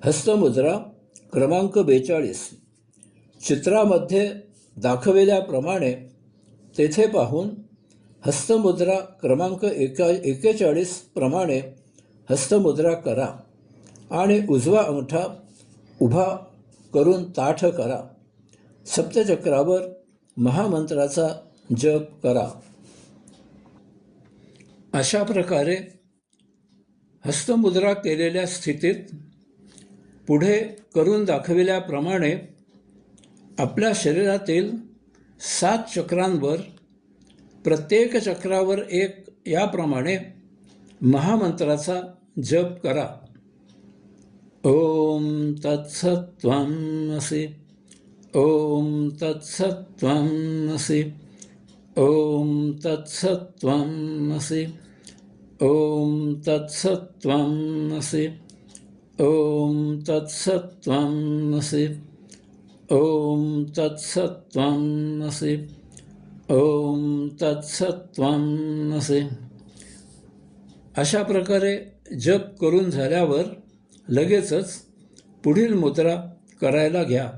हस्तमुद्रा क्रमांक 42. चित्रामध्ये दाखविल्याप्रमाणे तेथे पाहून हस्तमुद्रा क्रमांक 41 प्रमाणे हस्तमुद्रा करा आणि उजवा अंगठा उभा करून ताठ करा. सप्तचक्रावर महामंत्राचा जप करा. अशा प्रकारे हस्तमुद्रा केलेल्या स्थितीत पुढे करून दाखविल्याप्रमाणे आपल्या शरीरातील 7 चक्रांवर प्रत्येक चक्रावर एक याप्रमाणे महामंत्राचा जप करा. ओम तत्सत्त्वमसि. ओम तत्सत्त्वमसि. ओम तत्सत्त्वमसि. ओम तत्सत्त्वमसि. ओम तत्सत्त्वमसि. ओम तत्सत्त्वमसि. ओम तत्सत्त्वमसि. अशा प्रकारे जप करून झाल्यावर लगेचच पुढील मुद्रा करायला घ्या.